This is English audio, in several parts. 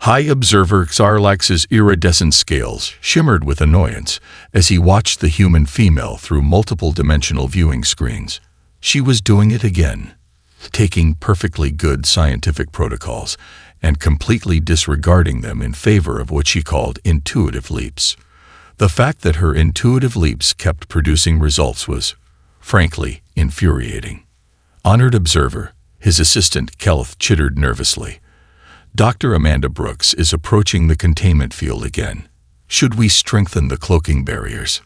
High Observer Sarlax's iridescent scales shimmered with annoyance as he watched the human female through multiple dimensional viewing screens. She was doing it again, taking perfectly good scientific protocols and completely disregarding them in favor of what she called intuitive leaps. The fact that her intuitive leaps kept producing results was, frankly, infuriating. Honored Observer, his assistant Kelth chittered nervously. Dr. Amanda Brooks is approaching the containment field again. Should we strengthen the cloaking barriers?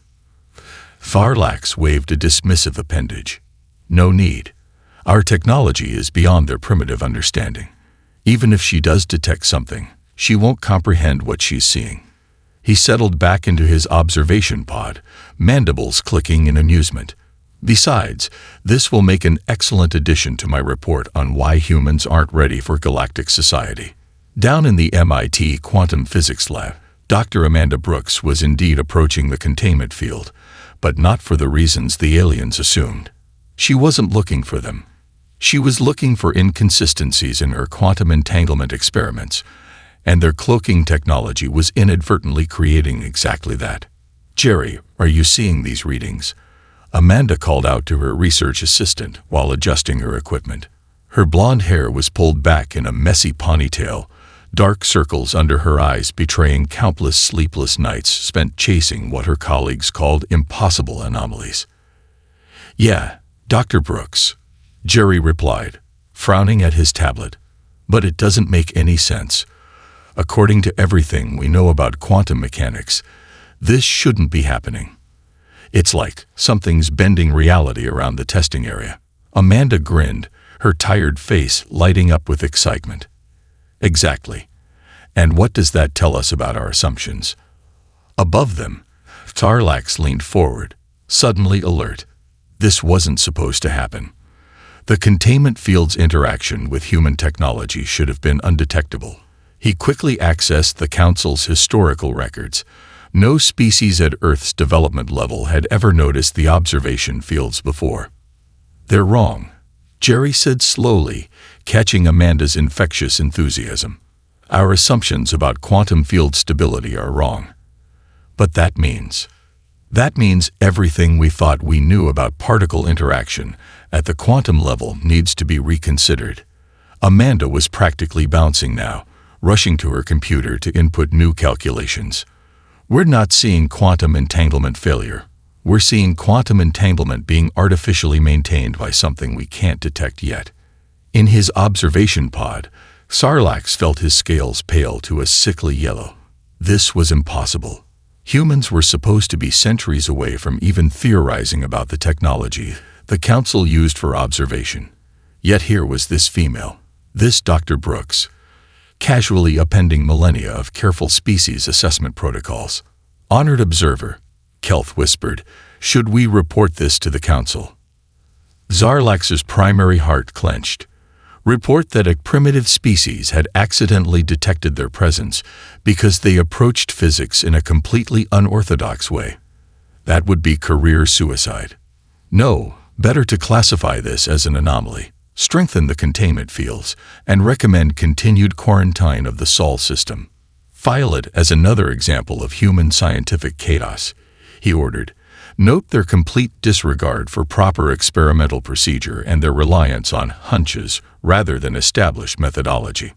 Sarlax waved a dismissive appendage. No need. Our technology is beyond their primitive understanding. Even if she does detect something, she won't comprehend what she's seeing. He settled back into his observation pod, mandibles clicking in amusement. Besides, this will make an excellent addition to my report on why humans aren't ready for galactic society. Down in the MIT Quantum Physics Lab, Dr. Amanda Brooks was indeed approaching the containment field, but not for the reasons the aliens assumed. She wasn't looking for them. She was looking for inconsistencies in her quantum entanglement experiments, and their cloaking technology was inadvertently creating exactly that. Jerry, are you seeing these readings? Amanda called out to her research assistant while adjusting her equipment. Her blonde hair was pulled back in a messy ponytail, dark circles under her eyes betraying countless sleepless nights spent chasing what her colleagues called impossible anomalies. Yeah, Dr. Brooks, Jerry replied, frowning at his tablet. But it doesn't make any sense. According to everything we know about quantum mechanics, this shouldn't be happening. It's like something's bending reality around the testing area. Amanda grinned, her tired face lighting up with excitement. Exactly. And what does that tell us about our assumptions? Above them, Sarlax leaned forward, suddenly alert. This wasn't supposed to happen. The containment field's interaction with human technology should have been undetectable. He quickly accessed the Council's historical records. No species at Earth's development level had ever noticed the observation fields before. They're wrong, Jerry said slowly, catching Amanda's infectious enthusiasm. Our assumptions about quantum field stability are wrong. But that means everything we thought we knew about particle interaction at the quantum level needs to be reconsidered. Amanda was practically bouncing now, rushing to her computer to input new calculations. We're not seeing quantum entanglement failure. We're seeing quantum entanglement being artificially maintained by something we can't detect yet. In his observation pod, Sarlax felt his scales pale to a sickly yellow. This was impossible. Humans were supposed to be centuries away from even theorizing about the technology the Council used for observation. Yet here was this female, this Dr. Brooks, casually appending millennia of careful species assessment protocols. Honored Observer, Kelth whispered, should we report this to the Council? Sarlax's primary heart clenched. Report that a primitive species had accidentally detected their presence because they approached physics in a completely unorthodox way. That would be career suicide. No, better to classify this as an anomaly, strengthen the containment fields, and recommend continued quarantine of the Sol system. File it as another example of human scientific chaos, he ordered. Note their complete disregard for proper experimental procedure and their reliance on hunches rather than established methodology.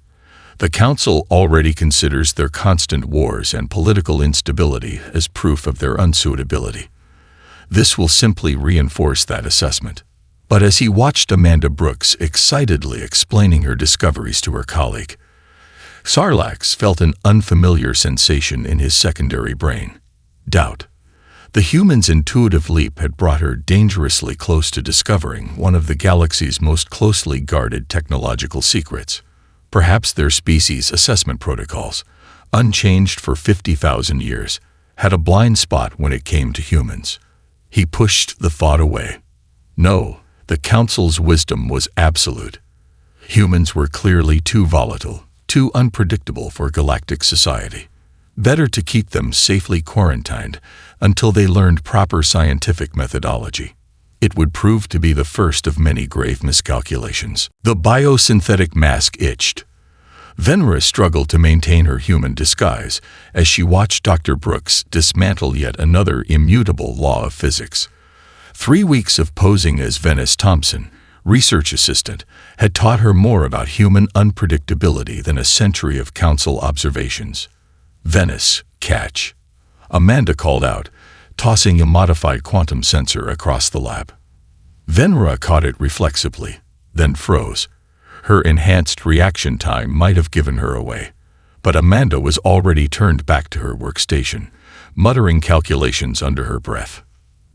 The Council already considers their constant wars and political instability as proof of their unsuitability. This will simply reinforce that assessment. But as he watched Amanda Brooks excitedly explaining her discoveries to her colleague, Sarlax felt an unfamiliar sensation in his secondary brain. Doubt. The human's intuitive leap had brought her dangerously close to discovering one of the galaxy's most closely guarded technological secrets. Perhaps their species' assessment protocols, unchanged for 50,000 years, had a blind spot when it came to humans. He pushed the thought away. No, the Council's wisdom was absolute. Humans were clearly too volatile, too unpredictable for galactic society. Better to keep them safely quarantined until they learned proper scientific methodology. It would prove to be the first of many grave miscalculations. The biosynthetic mask itched. Venra struggled to maintain her human disguise as she watched Dr. Brooks dismantle yet another immutable law of physics. 3 weeks of posing as Venice Thompson, research assistant, had taught her more about human unpredictability than a century of council observations. "Venice, catch," Amanda called out, tossing a modified quantum sensor across the lab. Venra caught it reflexively, then froze. Her enhanced reaction time might have given her away, but Amanda was already turned back to her workstation, muttering calculations under her breath.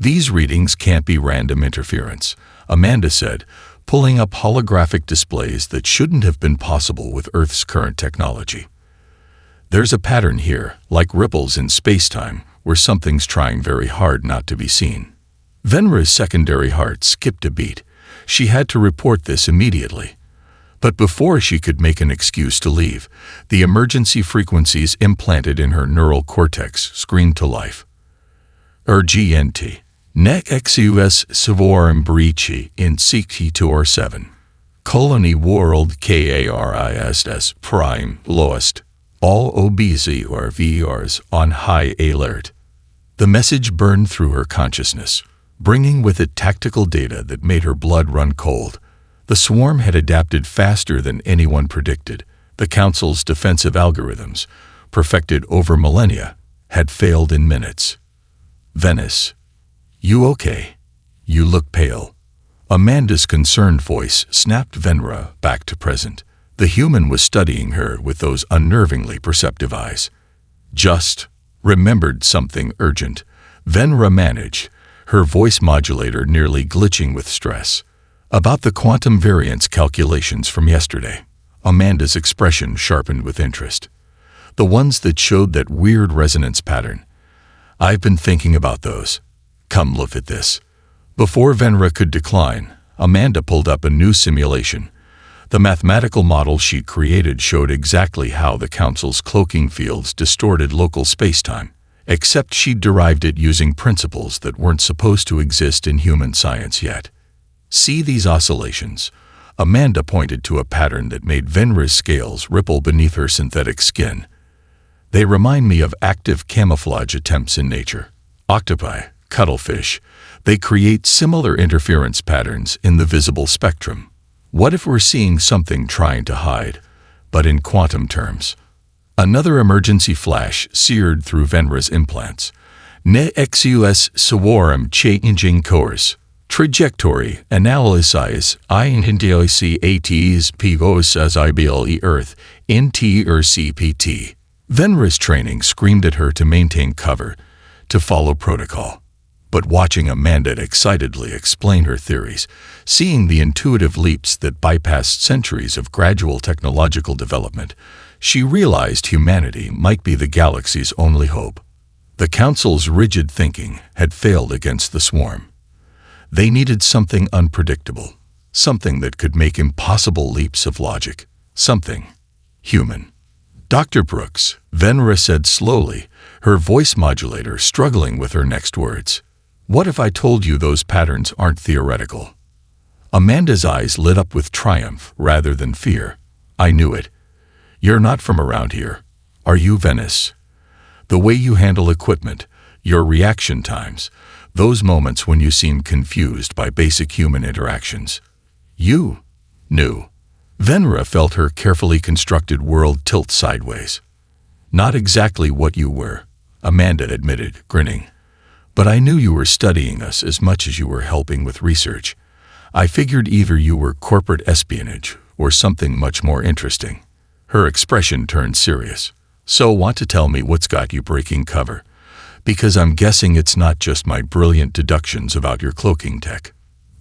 "These readings can't be random interference," Amanda said, pulling up holographic displays that shouldn't have been possible with Earth's current technology. "There's a pattern here, like ripples in space-time, where something's trying very hard not to be seen." Venra's secondary heart skipped a beat. She had to report this immediately. But before she could make an excuse to leave, the emergency frequencies implanted in her neural cortex screamed to life. "Urgent. Nec HFY Sci-Fi in Sector 7. Colony World KARISS Prime Lowest. All OBZ or VRs on high alert." The message burned through her consciousness, bringing with it tactical data that made her blood run cold. The swarm had adapted faster than anyone predicted. The Council's defensive algorithms, perfected over millennia, had failed in minutes. "Venice, you okay? You look pale." Amanda's concerned voice snapped Venra back to present. The human was studying her with those unnervingly perceptive eyes. "Just remembered something urgent," Venra managed, her voice modulator nearly glitching with stress. "About the quantum variance calculations from yesterday." Amanda's expression sharpened with interest. "The ones that showed that weird resonance pattern. I've been thinking about those. Come look at this." Before Venra could decline, Amanda pulled up a new simulation. The mathematical model she'd created showed exactly how the Council's cloaking fields distorted local spacetime, except she'd derived it using principles that weren't supposed to exist in human science yet. "See these oscillations?" Amanda pointed to a pattern that made Venra's scales ripple beneath her synthetic skin. "They remind me of active camouflage attempts in nature. Octopi, cuttlefish, they create similar interference patterns in the visible spectrum. What if we're seeing something trying to hide, but in quantum terms?" Another emergency flash seared through Venra's implants. "Ne XUS Swarm changing course. Trajectory analysis INTOCATs pivos as IBLE Earth NTRCPT." Venra's training screamed at her to maintain cover, to follow protocol. But watching Amanda excitedly explain her theories, seeing the intuitive leaps that bypassed centuries of gradual technological development, she realized humanity might be the galaxy's only hope. The Council's rigid thinking had failed against the swarm. They needed something unpredictable, something that could make impossible leaps of logic, something human. "Dr. Brooks," Venra said slowly, her voice modulator struggling with her next words. "What if I told you those patterns aren't theoretical?" Amanda's eyes lit up with triumph rather than fear. "I knew it. You're not from around here, are you, Venice? The way you handle equipment, your reaction times, those moments when you seem confused by basic human interactions. You knew." Venra felt her carefully constructed world tilt sideways. "Not exactly what you were," Amanda admitted, grinning. "But I knew you were studying us as much as you were helping with research. I figured either you were corporate espionage or something much more interesting." Her expression turned serious. "So want to tell me what's got you breaking cover? Because I'm guessing it's not just my brilliant deductions about your cloaking tech."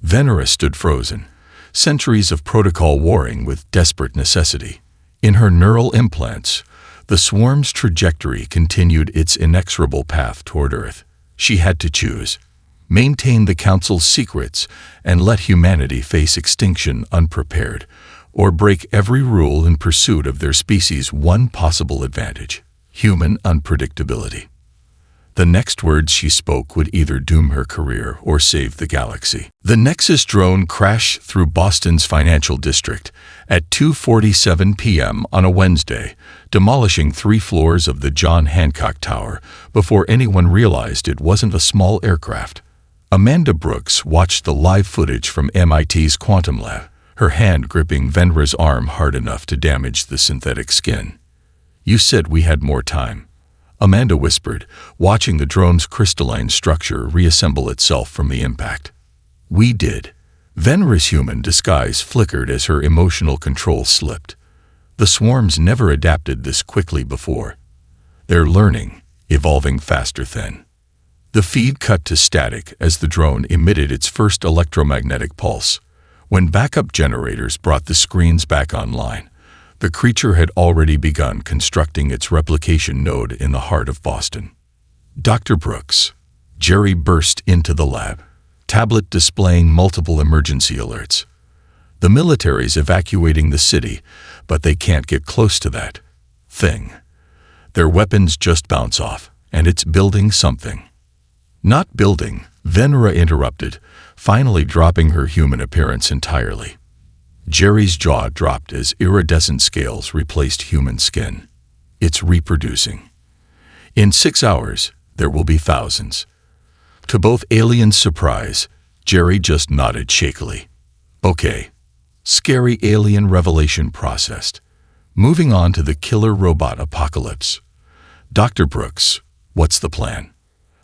Venera stood frozen, centuries of protocol warring with desperate necessity. In her neural implants, the swarm's trajectory continued its inexorable path toward Earth. She had to choose: maintain the Council's secrets and let humanity face extinction unprepared, or break every rule in pursuit of their species' one possible advantage: human unpredictability. The next words she spoke would either doom her career or save the galaxy. The Nexus drone crashed through Boston's financial district at 2:47 p.m. on a Wednesday, demolishing 3 floors of the John Hancock Tower before anyone realized it wasn't a small aircraft. Amanda Brooks watched the live footage from MIT's Quantum Lab, her hand gripping Venra's arm hard enough to damage the synthetic skin. "You said we had more time," Amanda whispered, watching the drone's crystalline structure reassemble itself from the impact. "We did." Venra's human disguise flickered as her emotional control slipped. The swarms never adapted this quickly before. They're learning, evolving faster than. The feed cut to static as the drone emitted its first electromagnetic pulse. When backup generators brought the screens back online, the creature had already begun constructing its replication node in the heart of Boston. "Dr. Brooks." Jerry burst into the lab, tablet displaying multiple emergency alerts. "The military's evacuating the city, but they can't get close to that thing. Their weapons just bounce off, and it's building something." "Not building," Venra interrupted, finally dropping her human appearance entirely. Jerry's jaw dropped as iridescent scales replaced human skin. "It's reproducing. In 6 hours, there will be thousands." To both aliens' surprise, Jerry just nodded shakily. "Okay." Scary alien revelation processed. Moving on to the killer robot apocalypse. "Dr. Brooks, what's the plan?"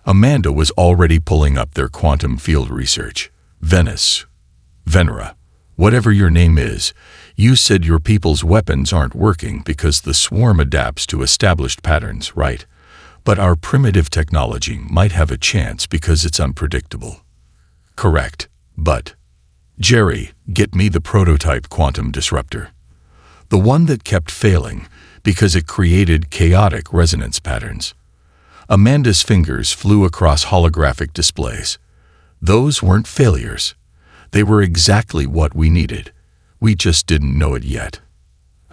Amanda was already pulling up their quantum field research. Venra, whatever your name is, you said your people's weapons aren't working because the swarm adapts to established patterns, right? But our primitive technology might have a chance because it's unpredictable. "Correct, but..." "Jerry, get me the prototype quantum disruptor. The one that kept failing because it created chaotic resonance patterns." Amanda's fingers flew across holographic displays. "Those weren't failures. They were exactly what we needed. We just didn't know it yet."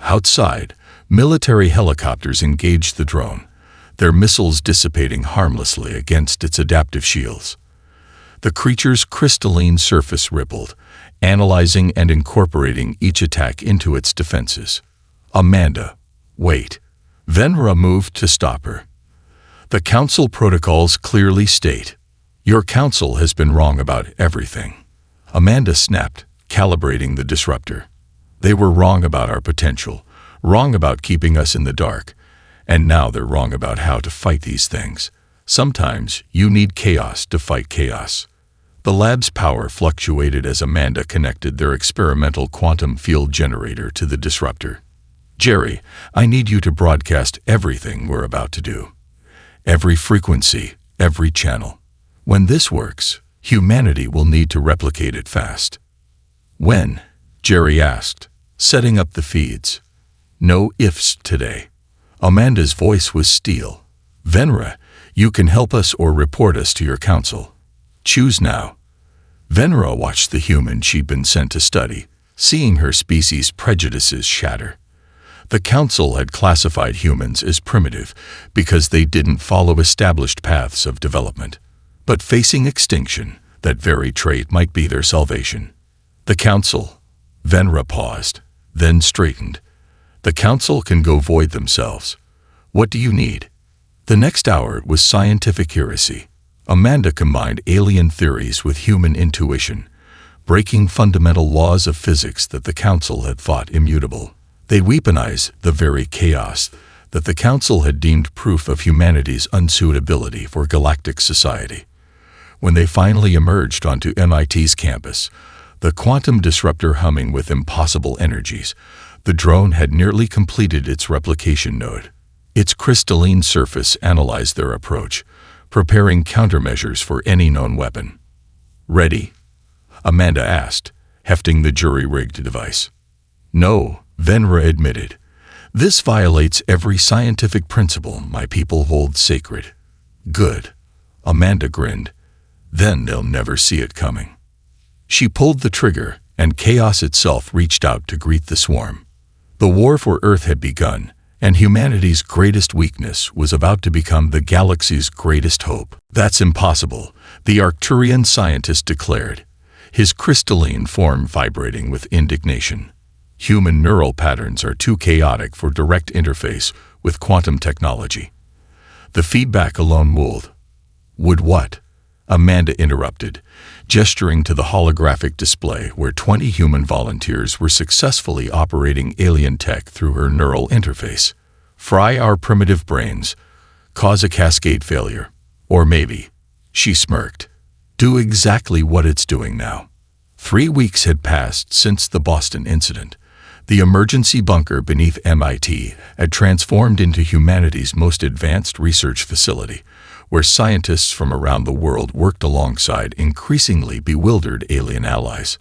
Outside, military helicopters engaged the drone, their missiles dissipating harmlessly against its adaptive shields. The creature's crystalline surface rippled, analyzing and incorporating each attack into its defenses. "Amanda, wait." Venra moved to stop her. "The Council protocols clearly state, your Council has been wrong about everything." Amanda snapped, calibrating the disruptor. "They were wrong about our potential, wrong about keeping us in the dark, and now they're wrong about how to fight these things. Sometimes you need chaos to fight chaos." The lab's power fluctuated as Amanda connected their experimental quantum field generator to the disruptor. "Jerry, I need you to broadcast everything we're about to do. Every frequency, every channel. When this works, humanity will need to replicate it fast." "When?" Jerry asked, setting up the feeds. "No ifs today." Amanda's voice was steel. "Venra, you can help us or report us to your Council. Choose now." Venra watched the human she'd been sent to study, seeing her species' prejudices shatter. The Council had classified humans as primitive because they didn't follow established paths of development. But facing extinction, that very trait might be their salvation. "The Council..." Venra paused, then straightened. "The Council can go void themselves. What do you need?" The next hour was scientific heresy. Amanda combined alien theories with human intuition, breaking fundamental laws of physics that the Council had thought immutable. They weaponized the very chaos that the Council had deemed proof of humanity's unsuitability for galactic society. When they finally emerged onto MIT's campus, the quantum disruptor humming with impossible energies, the drone had nearly completed its replication node. Its crystalline surface analyzed their approach, preparing countermeasures for any known weapon. "Ready?" Amanda asked, hefting the jury-rigged device. "No," Venra admitted. "This violates every scientific principle my people hold sacred." "Good." Amanda grinned. "Then they'll never see it coming." She pulled the trigger, and chaos itself reached out to greet the swarm. The war for Earth had begun, And humanity's greatest weakness was about to become the galaxy's greatest hope. That's impossible, the Arcturian scientist declared, his crystalline form vibrating with indignation. Human neural patterns are too chaotic for direct interface with quantum technology. The feedback alone would what? Amanda interrupted, gesturing to the holographic display where 20 human volunteers were successfully operating alien tech through her neural interface. Fry our primitive brains, cause a cascade failure, or maybe, she smirked, do exactly what it's doing now. 3 weeks had passed since the Boston incident. The emergency bunker beneath MIT had transformed into humanity's most advanced research facility, where scientists from around the world worked alongside increasingly bewildered alien allies.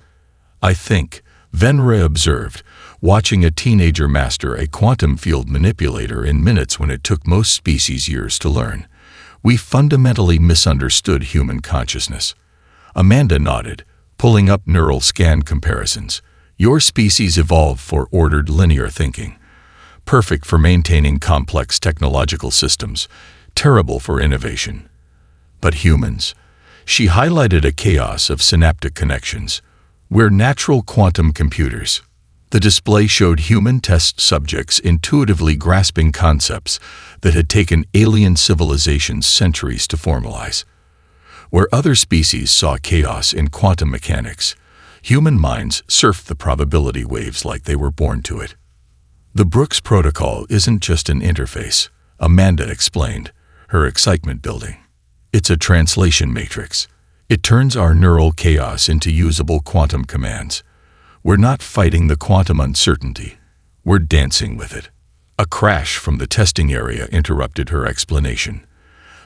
I think, Venra observed, watching a teenager master a quantum field manipulator in minutes when it took most species years to learn. We fundamentally misunderstood human consciousness. Amanda nodded, pulling up neural scan comparisons. Your species evolved for ordered linear thinking, perfect for maintaining complex technological systems, terrible for innovation. But humans, she highlighted a chaos of synaptic connections. We're natural quantum computers. The display showed human test subjects intuitively grasping concepts that had taken alien civilizations centuries to formalize. Where other species saw chaos in quantum mechanics, human minds surfed the probability waves like they were born to it. The Brooks Protocol isn't just an interface, Amanda explained, her excitement building. It's a translation matrix. It turns our neural chaos into usable quantum commands. We're not fighting the quantum uncertainty. We're dancing with it. A crash from the testing area interrupted her explanation.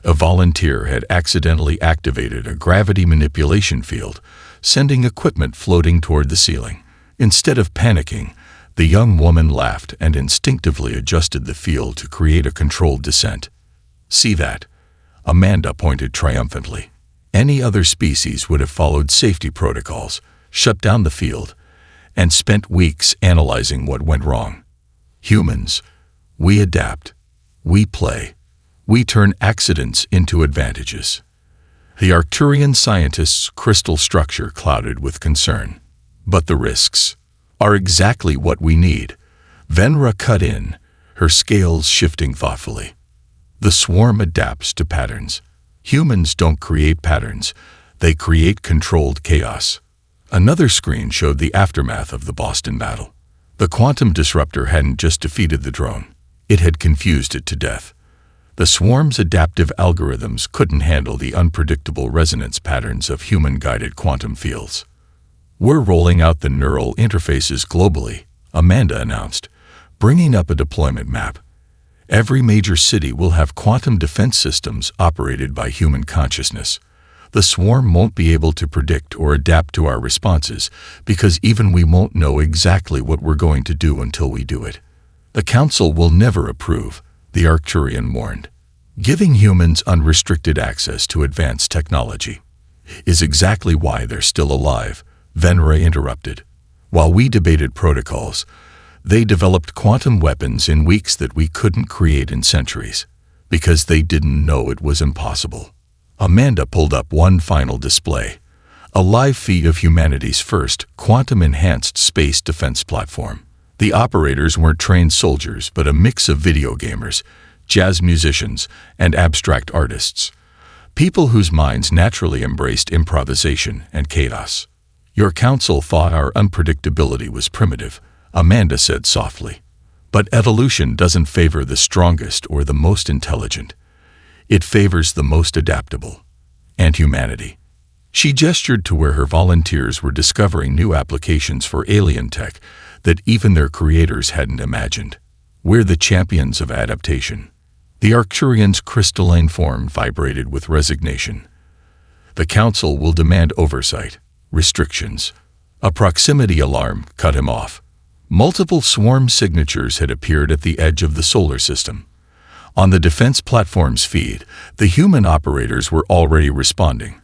A volunteer had accidentally activated a gravity manipulation field, sending equipment floating toward the ceiling. Instead of panicking, the young woman laughed and instinctively adjusted the field to create a controlled descent. See that? Amanda pointed triumphantly. Any other species would have followed safety protocols, shut down the field, and spent weeks analyzing what went wrong. Humans, we adapt, we play, we turn accidents into advantages. The Arcturian scientist's crystal structure clouded with concern. But the risks are exactly what we need. Venra cut in, her scales shifting thoughtfully. The swarm adapts to patterns. Humans don't create patterns, they create controlled chaos. Another screen showed the aftermath of the Boston battle. The quantum disruptor hadn't just defeated the drone, it had confused it to death. The swarm's adaptive algorithms couldn't handle the unpredictable resonance patterns of human-guided quantum fields. We're rolling out the neural interfaces globally, Amanda announced, bringing up a deployment map. Every major city will have quantum defense systems operated by human consciousness. The swarm won't be able to predict or adapt to our responses because even we won't know exactly what we're going to do until we do it. The Council will never approve, the Arcturian warned. Giving humans unrestricted access to advanced technology is exactly why they're still alive, Venra interrupted. While we debated protocols, they developed quantum weapons in weeks that we couldn't create in centuries, because they didn't know it was impossible. Amanda pulled up one final display, a live feed of humanity's first quantum-enhanced space defense platform. The operators weren't trained soldiers, but a mix of video gamers, jazz musicians, and abstract artists. People whose minds naturally embraced improvisation and chaos. Your council thought our unpredictability was primitive, Amanda said softly. But evolution doesn't favor the strongest or the most intelligent. It favors the most adaptable. And humanity. She gestured to where her volunteers were discovering new applications for alien tech that even their creators hadn't imagined. We're the champions of adaptation. The Arcturian's crystalline form vibrated with resignation. The Council will demand oversight, restrictions. A proximity alarm cut him off. Multiple swarm signatures had appeared at the edge of the solar system. On the defense platform's feed, the human operators were already responding,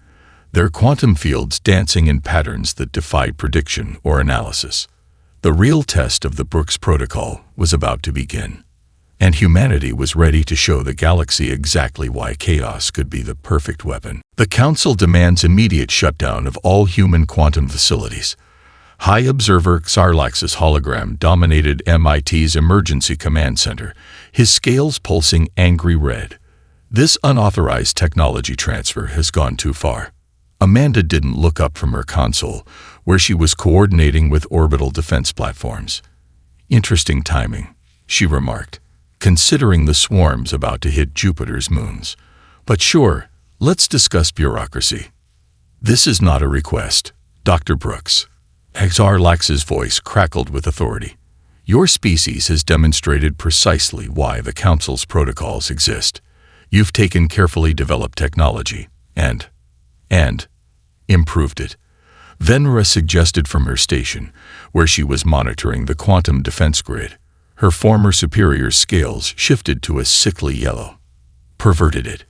their quantum fields dancing in patterns that defied prediction or analysis. The real test of the Brooks Protocol was about to begin. and humanity was ready to show the galaxy exactly why chaos could be the perfect weapon. The Council demands immediate shutdown of all human quantum facilities. High Observer Xarlax's hologram dominated MIT's Emergency Command Center, his scales pulsing angry red. This unauthorized technology transfer has gone too far. Amanda didn't look up from her console, where she was coordinating with orbital defense platforms. Interesting timing, she remarked, considering the swarms about to hit Jupiter's moons. But sure, let's discuss bureaucracy. This is not a request, Dr. Brooks. Xarlax's voice crackled with authority. Your species has demonstrated precisely why the Council's protocols exist. You've taken carefully developed technology and improved it. Venra suggested from her station, where she was monitoring the quantum defense grid. Her former superior's scales shifted to a sickly yellow. Perverted it.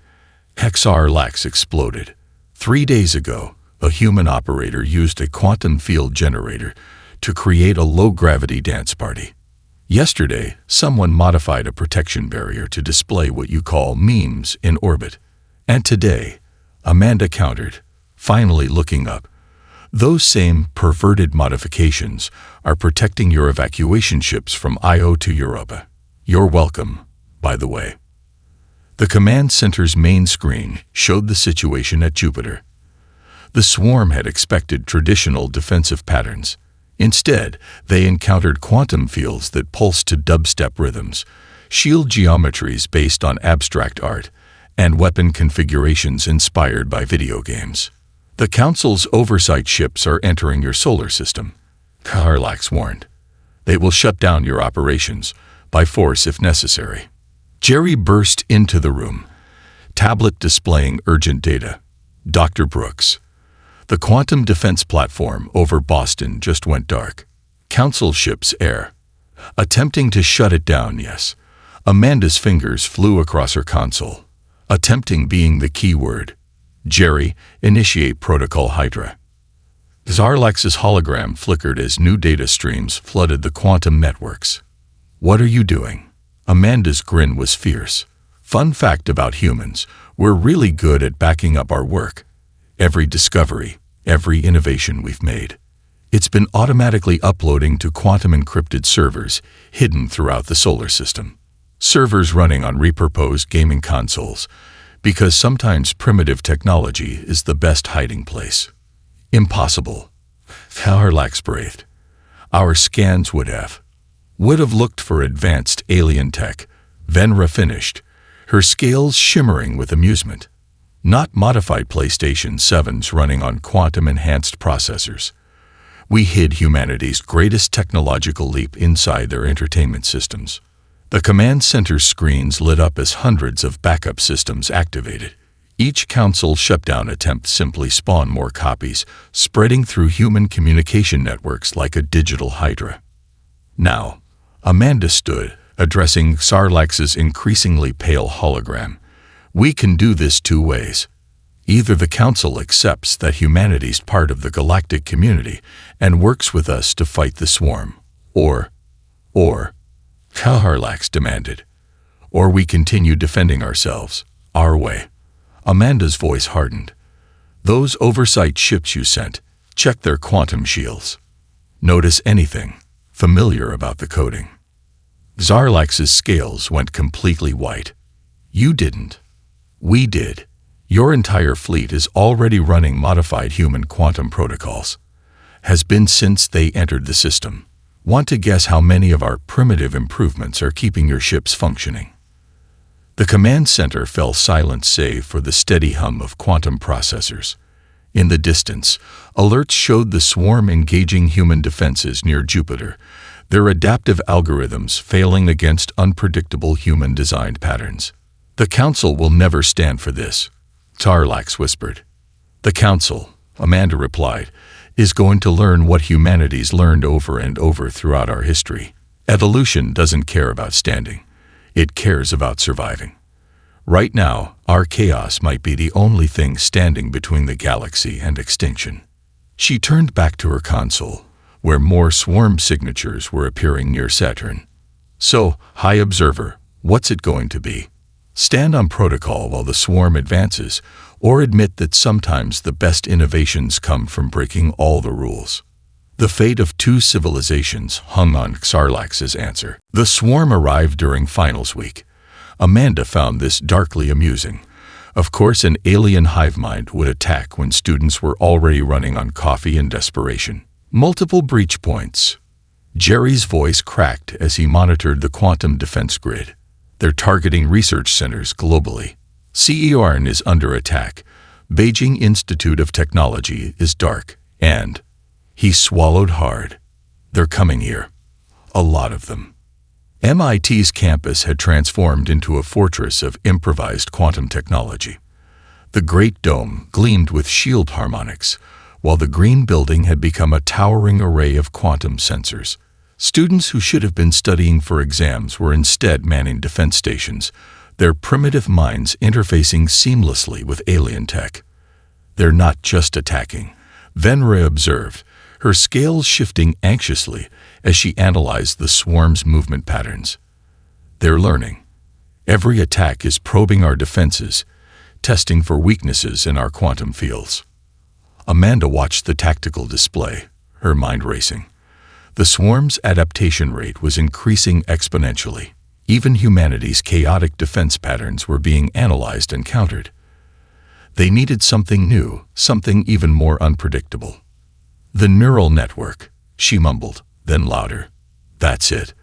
Xarlax exploded. 3 days ago, a human operator used a quantum field generator to create a low-gravity dance party. Yesterday, someone modified a protection barrier to display what you call memes in orbit. And today, Amanda countered, finally looking up. Those same perverted modifications are protecting your evacuation ships from Io to Europa. You're welcome, by the way. The command center's main screen showed the situation at Jupiter. The swarm had expected traditional defensive patterns. Instead, they encountered quantum fields that pulsed to dubstep rhythms, shield geometries based on abstract art, and weapon configurations inspired by video games. The Council's oversight ships are entering your solar system, Xarlax warned. They will shut down your operations, by force if necessary. Jerry burst into the room, tablet displaying urgent data. Dr. Brooks. The quantum defense platform over Boston just went dark. Council ships air. Attempting to shut it down, yes. Amanda's fingers flew across her console. Attempting being the key word. Jerry, initiate Protocol Hydra. Xarlax's hologram flickered as new data streams flooded the quantum networks. What are you doing? Amanda's grin was fierce. Fun fact about humans, we're really good at backing up our work. Every discovery, every innovation we've made. It's been automatically uploading to quantum-encrypted servers hidden throughout the solar system. Servers running on repurposed gaming consoles, because sometimes primitive technology is the best hiding place. Impossible. Xarlax breathed. Our scans would have looked for advanced alien tech, Venra finished, her scales shimmering with amusement. Not modified PlayStation 7s running on quantum-enhanced processors. We hid humanity's greatest technological leap inside their entertainment systems. The command center screens lit up as hundreds of backup systems activated. Each Council shutdown attempt simply spawned more copies, spreading through human communication networks like a digital hydra. Now, Amanda stood, addressing Xarlax's increasingly pale hologram. We can do this 2 ways. Either the Council accepts that humanity's part of the galactic community and works with us to fight the swarm, or, Xarlax demanded, or we continue defending ourselves, our way. Amanda's voice hardened. Those oversight ships you sent, check their quantum shields. Notice anything familiar about the coding? Xarlax's scales went completely white. You didn't. We did. Your entire fleet is already running modified human quantum protocols. Has been since they entered the system. Want to guess how many of our primitive improvements are keeping your ships functioning? The command center fell silent save for the steady hum of quantum processors. In the distance, alerts showed the swarm engaging human defenses near Jupiter, their adaptive algorithms failing against unpredictable human-designed patterns. The Council will never stand for this, Xarlax whispered. The Council, Amanda replied, is going to learn what humanity's learned over and over throughout our history. Evolution doesn't care about standing. It cares about surviving. Right now, our chaos might be the only thing standing between the galaxy and extinction. She turned back to her console, where more swarm signatures were appearing near Saturn. So, High Observer, What's it going to be? Stand on protocol while the swarm advances, or admit that sometimes the best innovations come from breaking all the rules? The fate of two civilizations hung on Sarlax's answer. The swarm arrived during finals week. Amanda found this darkly amusing. Of course, an alien hive mind would attack when students were already running on coffee and desperation. Multiple breach points. Jerry's voice cracked as he monitored the quantum defense grid. They're targeting research centers globally. CERN is under attack. Beijing Institute of Technology is dark. And he swallowed hard. They're coming here. A lot of them. MIT's campus had transformed into a fortress of improvised quantum technology. The Great Dome gleamed with shield harmonics, while the Green Building had become a towering array of quantum sensors. Students who should have been studying for exams were instead manning defense stations, their primitive minds interfacing seamlessly with alien tech. They're not just attacking, Venra observed, her scales shifting anxiously as she analyzed the swarm's movement patterns. They're learning. Every attack is probing our defenses, testing for weaknesses in our quantum fields. Amanda watched the tactical display, her mind racing. The swarm's adaptation rate was increasing exponentially. Even humanity's chaotic defense patterns were being analyzed and countered. They needed something new, something even more unpredictable. The neural network, she mumbled, then louder. That's it.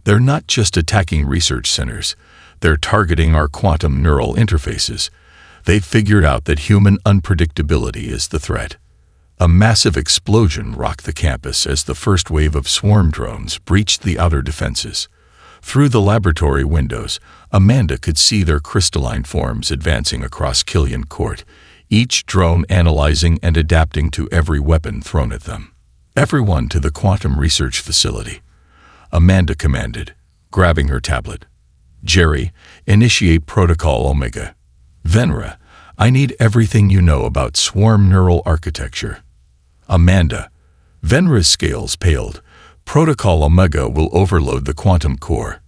They're not just attacking research centers. They're targeting our quantum neural interfaces. They've figured out that human unpredictability is the threat. A massive explosion rocked the campus as the first wave of swarm drones breached the outer defenses. Through the laboratory windows, Amanda could see their crystalline forms advancing across Killian Court, each drone analyzing and adapting to every weapon thrown at them. Everyone to the quantum research facility, Amanda commanded, grabbing her tablet. Jerry, initiate Protocol Omega. Venra, I need everything you know about swarm neural architecture. Amanda, Venra's scales paled. Protocol Omega will overload the quantum core.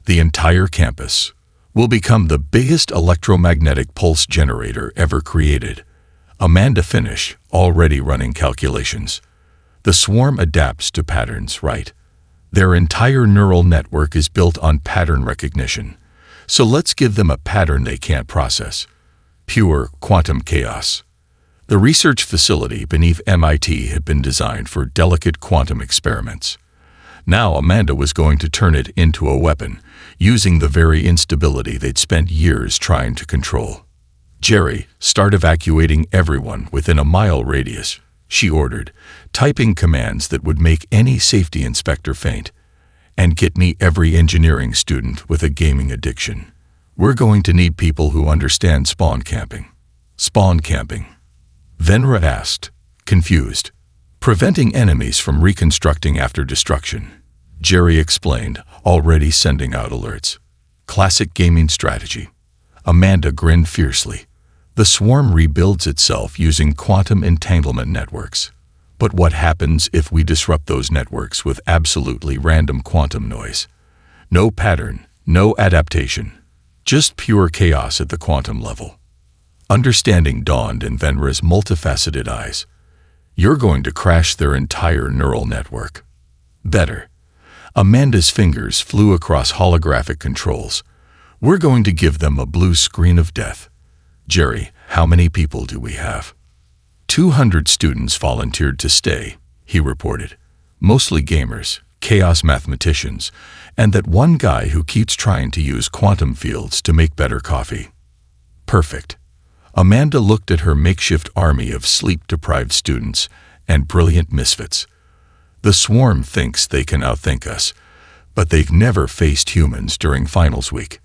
The entire campus will become the biggest electromagnetic pulse generator ever created. Amanda finished, already running calculations. The swarm adapts to patterns, right? Their entire neural network is built on pattern recognition. So let's give them a pattern they can't process. Pure quantum chaos. The research facility beneath MIT had been designed for delicate quantum experiments. Now Amanda was going to turn it into a weapon, using the very instability they'd spent years trying to control. Jerry, start evacuating everyone within a mile radius, she ordered, typing commands that would make any safety inspector faint. And get me every engineering student with a gaming addiction. We're going to need people who understand spawn camping. Spawn camping? Venra asked, confused. Preventing enemies from reconstructing after destruction. Jerry explained, already sending out alerts. Classic gaming strategy. Amanda grinned fiercely. The swarm rebuilds itself using quantum entanglement networks. But what happens if we disrupt those networks with absolutely random quantum noise? No pattern, no adaptation. Just pure chaos at the quantum level. Understanding dawned in Venra's multifaceted eyes. You're going to crash their entire neural network. Better. Amanda's fingers flew across holographic controls. We're going to give them a blue screen of death. Jerry, how many people do we have? 200 students volunteered to stay, he reported. Mostly gamers, chaos mathematicians, and that one guy who keeps trying to use quantum fields to make better coffee. Perfect. Amanda looked at her makeshift army of sleep-deprived students and brilliant misfits. The swarm thinks they can outthink us, but they've never faced humans during finals week.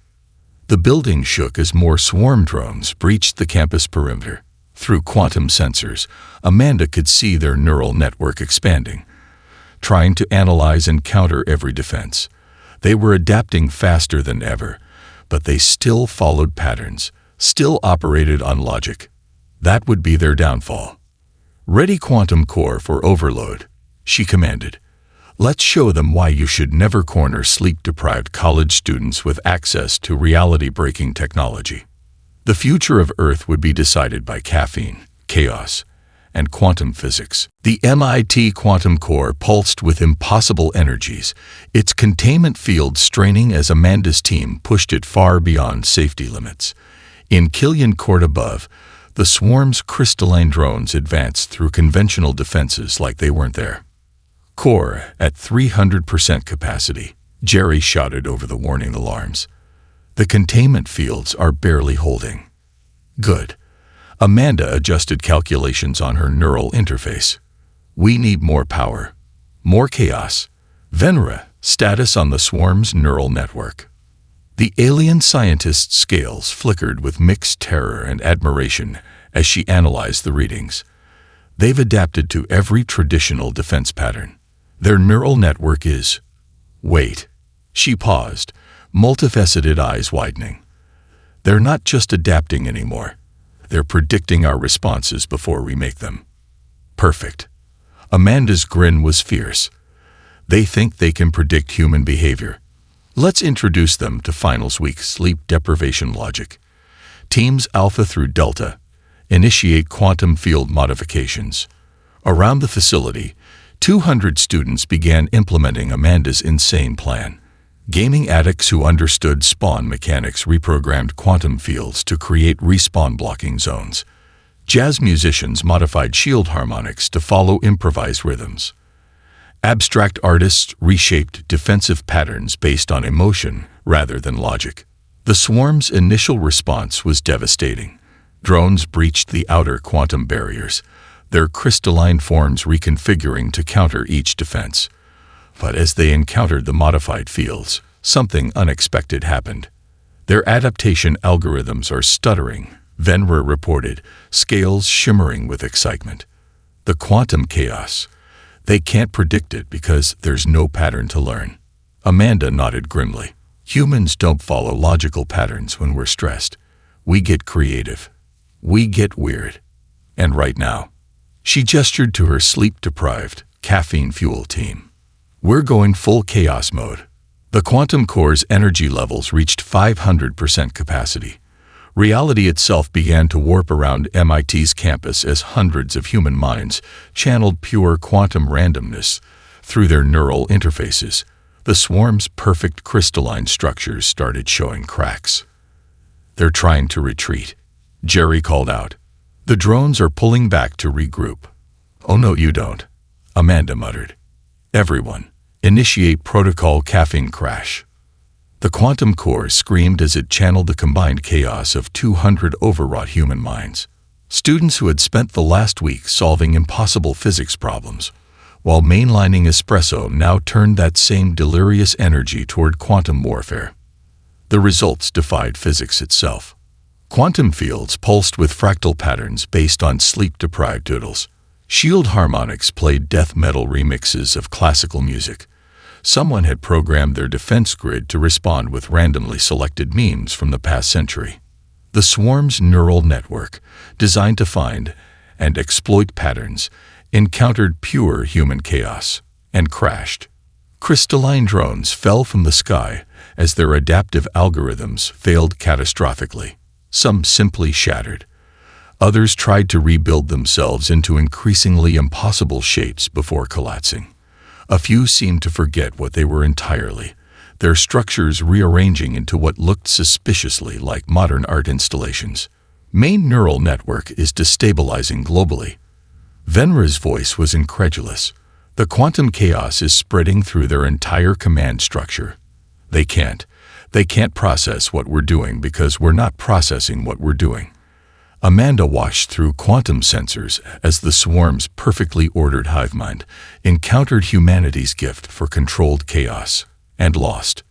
The building shook as more swarm drones breached the campus perimeter. Through quantum sensors, Amanda could see their neural network expanding, trying to analyze and counter every defense. They were adapting faster than ever, but they still followed patterns, still operated on logic. That would be their downfall. Ready quantum core for overload, she commanded. Let's show them why you should never corner sleep-deprived college students with access to reality-breaking technology. The future of Earth would be decided by caffeine, chaos, and quantum physics. The MIT quantum core pulsed with impossible energies, its containment field straining as Amanda's team pushed it far beyond safety limits. In Killian Court above, the swarm's crystalline drones advanced through conventional defenses like they weren't there. Core at 300% capacity, Jerry shouted over the warning alarms. The containment fields are barely holding. Good. Amanda adjusted calculations on her neural interface. We need more power. More chaos. Venra, status on the swarm's neural network. The alien scientist's scales flickered with mixed terror and admiration as she analyzed the readings. They've adapted to every traditional defense pattern. Their neural network is... Wait. She paused, multifaceted eyes widening. They're not just adapting anymore. They're predicting our responses before we make them. Perfect. Amanda's grin was fierce. They think they can predict human behavior. Let's introduce them to Finals Week sleep deprivation logic. Teams Alpha through Delta initiate quantum field modifications. Around the facility, 200 students began implementing Amanda's insane plan. Gaming addicts who understood spawn mechanics reprogrammed quantum fields to create respawn blocking zones. Jazz musicians modified shield harmonics to follow improvised rhythms. Abstract artists reshaped defensive patterns based on emotion rather than logic. The swarm's initial response was devastating. Drones breached the outer quantum barriers, their crystalline forms reconfiguring to counter each defense. But as they encountered the modified fields, something unexpected happened. Their adaptation algorithms are stuttering, Venra reported, scales shimmering with excitement. The quantum chaos. They can't predict it because there's no pattern to learn. Amanda nodded grimly. Humans don't follow logical patterns when we're stressed. We get creative. We get weird. And right now, she gestured to her sleep-deprived, caffeine-fueled team. We're going full chaos mode. The quantum core's energy levels reached 500% capacity. Reality itself began to warp around MIT's campus as hundreds of human minds channeled pure quantum randomness through their neural interfaces. The swarm's perfect crystalline structures started showing cracks. They're trying to retreat, Jerry called out. The drones are pulling back to regroup. Oh no, you don't, Amanda muttered. Everyone, initiate protocol caffeine crash. The quantum core screamed as it channeled the combined chaos of 200 overwrought human minds. Students who had spent the last week solving impossible physics problems, while mainlining espresso now turned that same delirious energy toward quantum warfare. The results defied physics itself. Quantum fields pulsed with fractal patterns based on sleep-deprived doodles. Shield harmonics played death metal remixes of classical music. Someone had programmed their defense grid to respond with randomly selected memes from the past century. The swarm's neural network, designed to find and exploit patterns, encountered pure human chaos and crashed. Crystalline drones fell from the sky as their adaptive algorithms failed catastrophically. Some simply shattered. Others tried to rebuild themselves into increasingly impossible shapes before collapsing. A few seemed to forget what they were entirely, their structures rearranging into what looked suspiciously like modern art installations. Main neural network is destabilizing globally. Venra's voice was incredulous. The quantum chaos is spreading through their entire command structure. They can't process what we're doing because we're not processing what we're doing. Amanda watched through quantum sensors as the swarm's perfectly ordered hive mind encountered humanity's gift for controlled chaos and lost.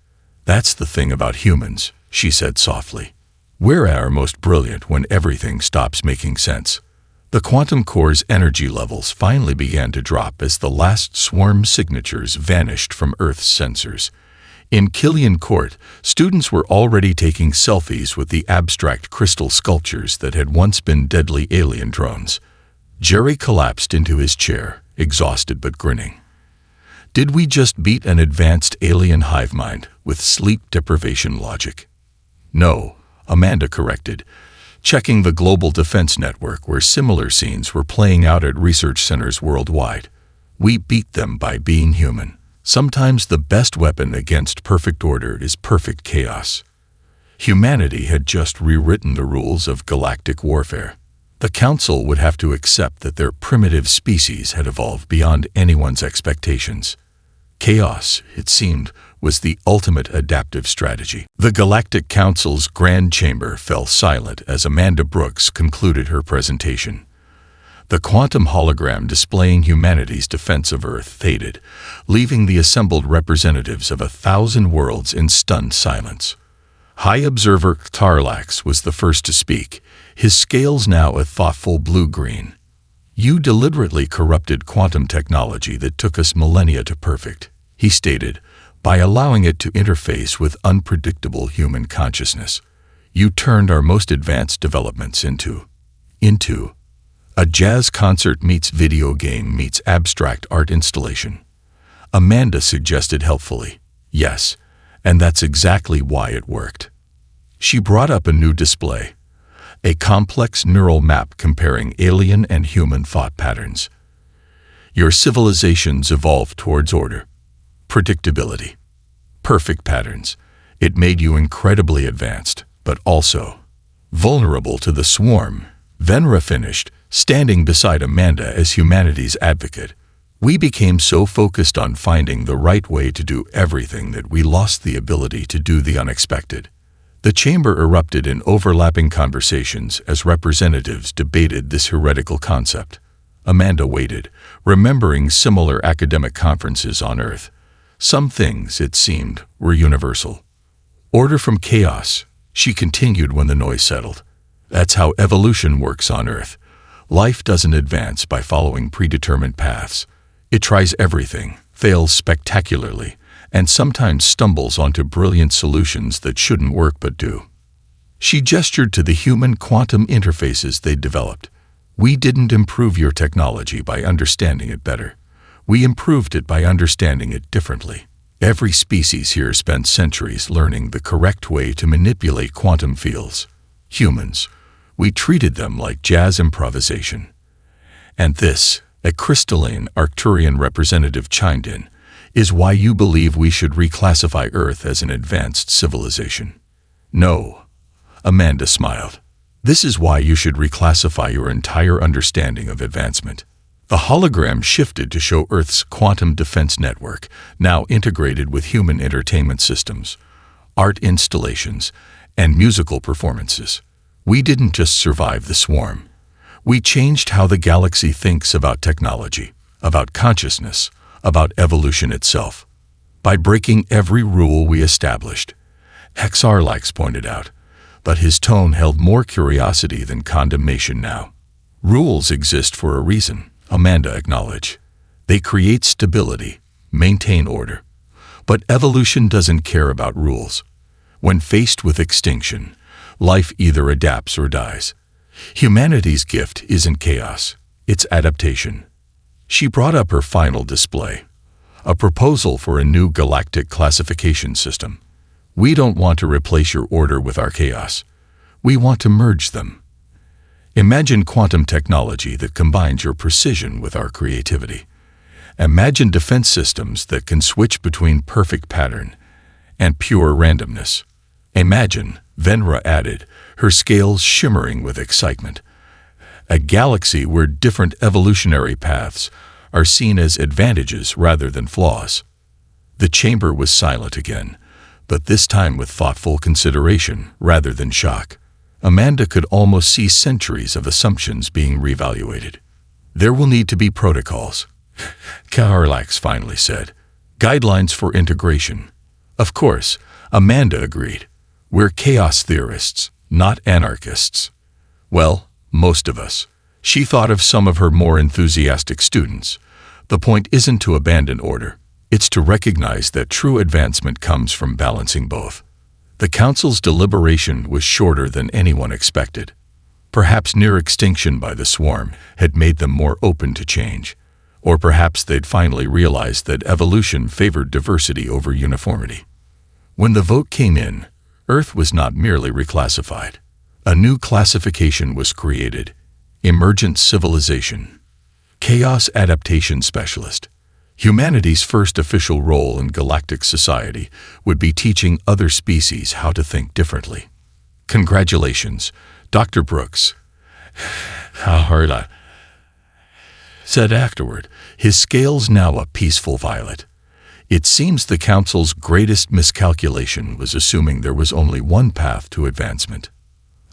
That's the thing about humans, she said softly. We're at our most brilliant when everything stops making sense. The quantum core's energy levels finally began to drop as the last swarm signatures vanished from Earth's sensors. In Killian Court, students were already taking selfies with the abstract crystal sculptures that had once been deadly alien drones. Jerry collapsed into his chair, exhausted but grinning. Did we just beat an advanced alien hive mind with sleep deprivation logic? No, Amanda corrected, checking the global defense network where similar scenes were playing out at research centers worldwide. We beat them by being human. Sometimes the best weapon against perfect order is perfect chaos. Humanity had just rewritten the rules of galactic warfare. The Council would have to accept that their primitive species had evolved beyond anyone's expectations. Chaos, it seemed, was the ultimate adaptive strategy. The Galactic Council's Grand Chamber fell silent as Amanda Brooks concluded her presentation. The quantum hologram displaying humanity's defense of Earth faded, leaving the assembled representatives of 1,000 worlds in stunned silence. High Observer Tarlax was the first to speak, his scales now a thoughtful blue-green. "You deliberately corrupted quantum technology that took us millennia to perfect," he stated, "by allowing it to interface with unpredictable human consciousness. You turned our most advanced developments into a jazz concert meets video game meets abstract art installation." Amanda suggested helpfully, "Yes, and that's exactly why it worked." She brought up a new display, a complex neural map comparing alien and human thought patterns. Your civilizations evolved towards order, predictability, perfect patterns. It made you incredibly advanced, but also vulnerable to the swarm. Venra finished, standing beside Amanda as humanity's advocate. "We became so focused on finding the right way to do everything that we lost the ability to do the unexpected." The chamber erupted in overlapping conversations as representatives debated this heretical concept. Amanda waited, remembering similar academic conferences on Earth. Some things, it seemed, were universal. "Order from chaos," she continued when the noise settled. "That's how evolution works on Earth. Life doesn't advance by following predetermined paths. It tries everything, fails spectacularly, and sometimes stumbles onto brilliant solutions that shouldn't work but do." She gestured to the human quantum interfaces they'd developed. "We didn't improve your technology by understanding it better. We improved it by understanding it differently. Every species here spent centuries learning the correct way to manipulate quantum fields. Humans, we treated them like jazz improvisation." "And this," a crystalline Arcturian representative chimed in, "is why you believe we should reclassify Earth as an advanced civilization." "No," Amanda smiled. "This is why you should reclassify your entire understanding of advancement." The hologram shifted to show Earth's quantum defense network, now integrated with human entertainment systems, art installations, and musical performances. "We didn't just survive the swarm. We changed how the galaxy thinks about technology, about consciousness, about evolution itself. By breaking every rule we established," Hexarlax pointed out, but his tone held more curiosity than condemnation now. "Rules exist for a reason," Amanda acknowledged. "They create stability, maintain order. But evolution doesn't care about rules. When faced with extinction, life either adapts or dies. Humanity's gift isn't chaos, it's adaptation." She brought up her final display, a proposal for a new galactic classification system. "We don't want to replace your order with our chaos. We want to merge them. Imagine quantum technology that combines your precision with our creativity. Imagine defense systems that can switch between perfect pattern and pure randomness. Imagine," Venra added, her scales shimmering with excitement, "a galaxy where different evolutionary paths are seen as advantages rather than flaws." The chamber was silent again, but this time with thoughtful consideration rather than shock. Amanda could almost see centuries of assumptions being reevaluated. "There will need to be protocols," Kaharlax finally said. "Guidelines for integration." "Of course," Amanda agreed. "We're chaos theorists, not anarchists." "Well, most of us." She thought of some of her more enthusiastic students. "The point isn't to abandon order. It's to recognize that true advancement comes from balancing both." The council's deliberation was shorter than anyone expected. Perhaps near extinction by the swarm had made them more open to change. Or perhaps they'd finally realized that evolution favored diversity over uniformity. When the vote came in, Earth was not merely reclassified. A new classification was created: Emergent Civilization. Chaos Adaptation Specialist. Humanity's first official role in galactic society would be teaching other species how to think differently. Congratulations, Dr. Brooks. How hard I said afterward, his scales now a peaceful violet. It seems the Council's greatest miscalculation was assuming there was only one path to advancement.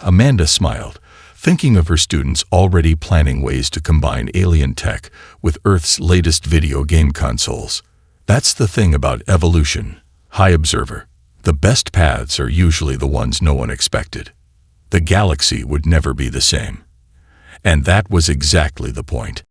Amanda smiled, thinking of her students already planning ways to combine alien tech with Earth's latest video game consoles. That's the thing about evolution, High Observer. The best paths are usually the ones no one expected. The galaxy would never be the same. And that was exactly the point.